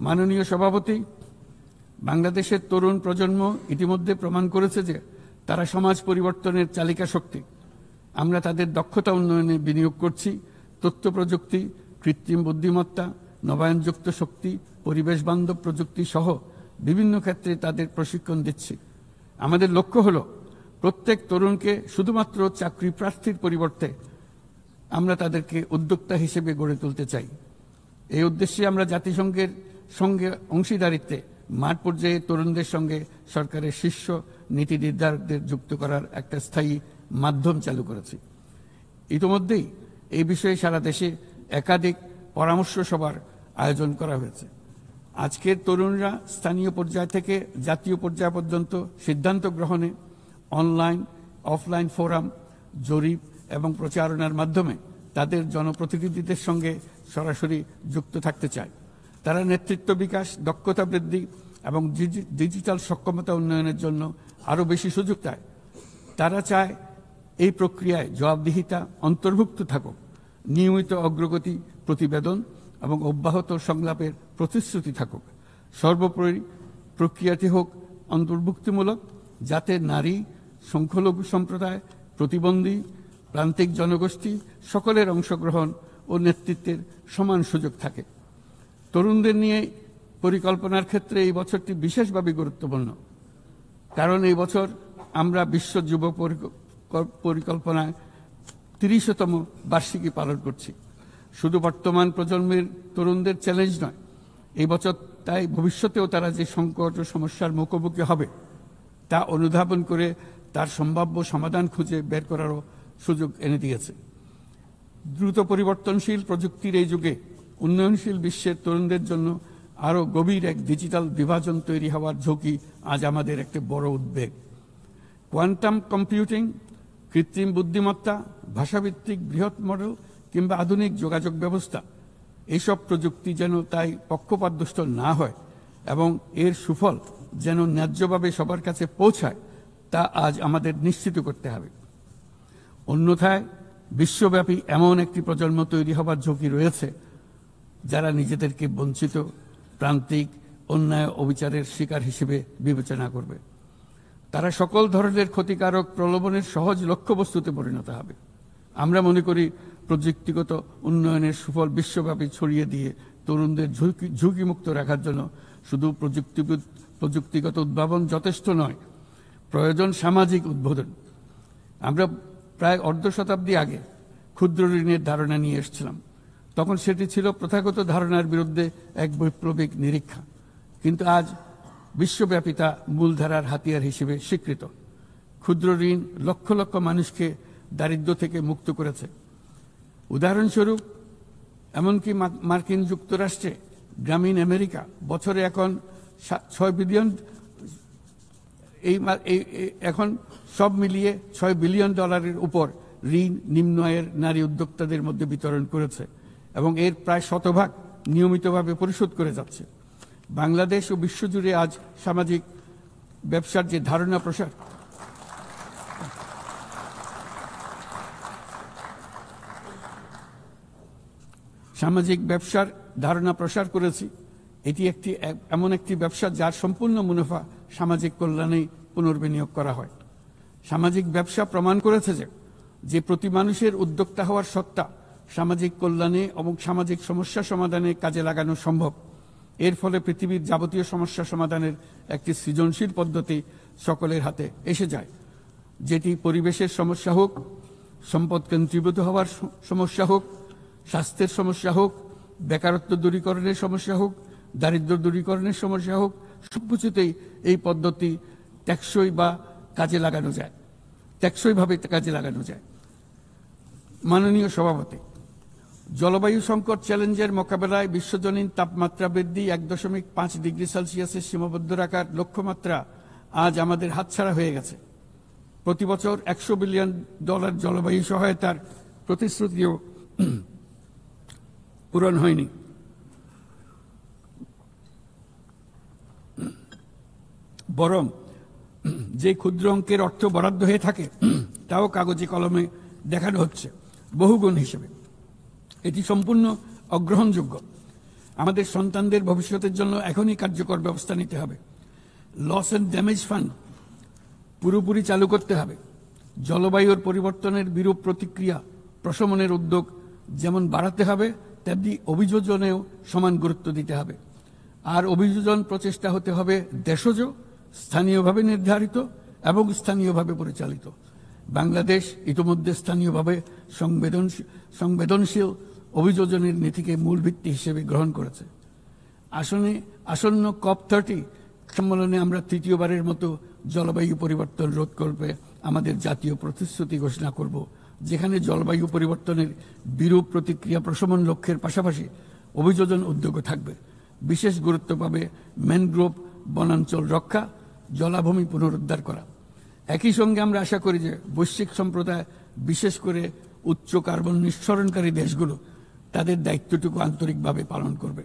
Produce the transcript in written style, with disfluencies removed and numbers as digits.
মাননীয় সভাপতি, বাংলাদেশের তরুণ প্রজন্ম ইতিমধ্যে প্রমাণ করেছে যে তারা সমাজ পরিবর্তনের চালিকা শক্তি। আমরা তাদের দক্ষতা উন্নয়নে বিনিয়োগ করছি। তথ্য প্রযুক্তি, কৃত্রিম বুদ্ধিমত্তা, নবায়নযুক্ত শক্তি, পরিবেশ বান্ধব প্রযুক্তি সহ বিভিন্ন ক্ষেত্রে তাদের প্রশিক্ষণ দিচ্ছি। আমাদের লক্ষ্য হল প্রত্যেক তরুণকে শুধুমাত্র চাকরি প্রার্থীর পরিবর্তে আমরা তাদেরকে উদ্যোক্তা হিসেবে গড়ে তুলতে চাই। এই উদ্দেশ্যে আমরা জাতিসংঘের সঙ্গে অংশীদারিত্বে মাঠ পর্যায়ে তরুণদের সঙ্গে সরকারের শীর্ষ নীতি নির্ধারকদের যুক্ত করার একটা স্থায়ী মাধ্যম চালু করেছি। ইতিমধ্যেই এই বিষয়ে সারা দেশে একাধিক পরামর্শ সভার আয়োজন করা হয়েছে। আজকের তরুণরা স্থানীয় পর্যায় থেকে জাতীয় পর্যায় পর্যন্ত সিদ্ধান্ত গ্রহণে অনলাইন অফলাইন ফোরাম, জরিপ এবং প্রচারণার মাধ্যমে তাদের জনপ্রতিনিধিদের সঙ্গে সরাসরি যুক্ত থাকতে চায়। তারা নেতৃত্ব বিকাশ, দক্ষতা বৃদ্ধি এবং ডিজিটাল সক্ষমতা উন্নয়নের জন্য আরও বেশি সুযোগ চায়। তারা চায় এই প্রক্রিয়ায় জবাবদিহিতা অন্তর্ভুক্ত থাকুক, নিয়মিত অগ্রগতি প্রতিবেদন এবং অব্যাহত সংলাপের প্রতিশ্রুতি থাকুক। সর্বোপরি প্রক্রিয়াটি হোক অন্তর্ভুক্তিমূলক, যাতে নারী, সংখ্যালঘু সম্প্রদায়, প্রতিবন্ধী, প্রান্তিক জনগোষ্ঠী সকলের অংশগ্রহণ ও নেতৃত্বের সমান সুযোগ থাকে। তরুণদের নিয়ে পরিকল্পনার ক্ষেত্রে এই বছরটি বিশেষভাবে গুরুত্বপূর্ণ, কারণ এই বছর আমরা বিশ্ব যুব পরিকল্পনায় ৩০তম বার্ষিকী পালন করছি। শুধু বর্তমান প্রজন্মের তরুণদের চ্যালেঞ্জ নয়, এই বছর তাই ভবিষ্যতেও তারা যে সংকট ও সমস্যার মুখোমুখি হবে তা অনুধাবন করে তার সম্ভাব্য সমাধান খুঁজে বের করারও সুযোগ এনে দিয়েছে। দ্রুত পরিবর্তনশীল প্রযুক্তির এই যুগে উন্নয়নশীল বিশ্বের তরুণদের জন্য আরও গভীর এক ডিজিটাল বিভাজন তৈরি হওয়ার ঝুঁকি আজ আমাদের একটি বড় উদ্বেগ। কোয়ান্টাম কম্পিউটিং, কৃত্রিম বুদ্ধিমত্তা, ভাষাভিত্তিক বৃহৎ মডেল কিংবা আধুনিক যোগাযোগ ব্যবস্থা, এইসব প্রযুক্তি যেন তাই পক্ষপাতদুষ্ট না হয় এবং এর সুফল যেন ন্যায্যভাবে সবার কাছে পৌঁছায়, তা আজ আমাদের নিশ্চিত করতে হবে। অন্যথায় বিশ্বব্যাপী এমন একটি প্রজন্ম তৈরি হবার ঝুঁকি রয়েছে যারা নিজেদেরকে বঞ্চিত, প্রান্তিক, অন্যায় অবিচারের শিকার হিসেবে বিবেচনা করবে। তারা সকল ধরনের ক্ষতিকারক প্রলোভনের সহজ লক্ষ্যবস্তুতে পরিণত হবে। আমরা মনে করি প্রযুক্তিগত উন্নয়নের সুফল বিশ্বব্যাপী ছড়িয়ে দিয়ে তরুণদের ঝুঁকিমুক্ত রাখার জন্য শুধু প্রযুক্তিগত উদ্ভাবন যথেষ্ট নয়, প্রয়োজন সামাজিক উদ্বোধন। আমরা প্রায় অর্ধ শতাব্দী আগে ক্ষুদ্র ঋণের ধারণা নিয়ে এসেছিলাম। তখন সেটি ছিল প্রথাগত ধারণার বিরুদ্ধে এক বৈপ্লবিক নিরীক্ষা, কিন্তু আজ বিশ্বব্যাপী তা মূলধারার হাতিয়ার হিসেবে স্বীকৃত। ক্ষুদ্র ঋণ লক্ষ লক্ষ মানুষকে দারিদ্র্য থেকে মুক্ত করেছে। উদাহরণস্বরূপ এমনকি মার্কিন যুক্তরাষ্ট্রে গ্রামীণ আমেরিকা বছরে এখন 6 বিলিয়ন, এখন সব মিলিয়ে $6 বিলিয়ন উপর ঋণ নিম্ন আয়ের নারী উদ্যোক্তাদের মধ্যে বিতরণ করেছে এবং এর প্রায় শতভাগ নিয়মিতভাবে পরিশোধ করে যাচ্ছে। বাংলাদেশ ও বিশ্বজুড়ে আজ সামাজিক ব্যবসার যে ধারণা প্রসার করেছি, এটি এমন একটি ব্যবসা যার সম্পূর্ণ মুনাফা সামাজিক কল্যাণে পুনর্বিনিয়োগ করা হয়। সামাজিক ব্যবসা প্রমাণ করেছে যে প্রতি মানুষের উদ্যোক্তা হওয়ার সত্তা সামাজিক কল্যাণে এবং সামাজিক সমস্যা সমাধানে কাজে লাগানো সম্ভব। এর ফলে পৃথিবীর যাবতীয় সমস্যা সমাধানের একটি সৃজনশীল পদ্ধতি সকলের হাতে এসে যায়, যেটি পরিবেশের সমস্যা হোক, সম্পদ কেন্দ্রীভূত হওয়ার সমস্যা হোক, স্বাস্থ্যের সমস্যা হোক, বেকারত্ব দূরীকরণের সমস্যা হোক, দারিদ্র্য দূরীকরণের সমস্যা হোক, সবকিছুতেই এই পদ্ধতি টেকসইভাবে কাজে লাগানো যায়। মাননীয় সভাপতি, জলবায়ু সংকট চ্যালেঞ্জের মোকাবেলায় বিশ্বজনীন তাপমাত্রা বৃদ্ধি 1.5 ডিগ্রি সেলসিয়াসের সীমাবদ্ধ রাখার লক্ষ্যমাত্রা আজ আমাদের হাতছাড়া হয়ে গেছে। প্রতি বছর $100 বিলিয়ন জলবায়ু সহায়তার প্রতিশ্রুতিও পূরণ হয়নি। বরং যে ক্ষুদ্র অঙ্কের অর্থ বরাদ্দ হয়ে থাকে তাও কাগজে কলমে দেখানো হচ্ছে বহুগুণ হিসেবে। এটি সম্পূর্ণ অগ্রহণযোগ্য। আমাদের সন্তানদের ভবিষ্যতের জন্য এখনই কার্যকর ব্যবস্থা নিতে হবে। লস অ্যান্ড ড্যামেজ ফান্ড পুরোপুরি চালু করতে হবে। জলবায়ুর পরিবর্তনের বিরূপ প্রতিক্রিয়া প্রশমনের উদ্যোগ যেমন বাড়াতে হবে, তেমনি অভিযোজনেও সমান গুরুত্ব দিতে হবে। আর অভিযোজন প্রচেষ্টা হতে হবে দেশজ, স্থানীয়ভাবে নির্ধারিত এবং স্থানীয়ভাবে পরিচালিত। বাংলাদেশ ইতিমধ্যে স্থানীয়ভাবে সংবেদনশীল অভিযোজনের নীতিকে মূল ভিত্তি হিসেবে গ্রহণ করেছে। আসন্ন COP30 সম্মেলনে আমরা তৃতীয়বারের মতো জলবায়ু পরিবর্তন রোধ করবে আমাদের জাতীয় প্রতিশ্রুতি ঘোষণা করব, যেখানে জলবায়ু পরিবর্তনের বিরূপ প্রতিক্রিয়া প্রশমন লক্ষ্যের পাশাপাশি অভিযোজন উদ্যোগও থাকবে। বিশেষ গুরুত্ব পাবে ম্যানগ্রোভ বনাঞ্চল রক্ষা, জলাভূমি পুনরুদ্ধার করা। একই সঙ্গে আমরা আশা করি যে বৈশ্বিক সম্প্রদায়, বিশেষ করে উচ্চ কার্বন নিঃসরণকারী দেশগুলো তাদের দায়িত্বটুকু আন্তরিকভাবে পালন করবে।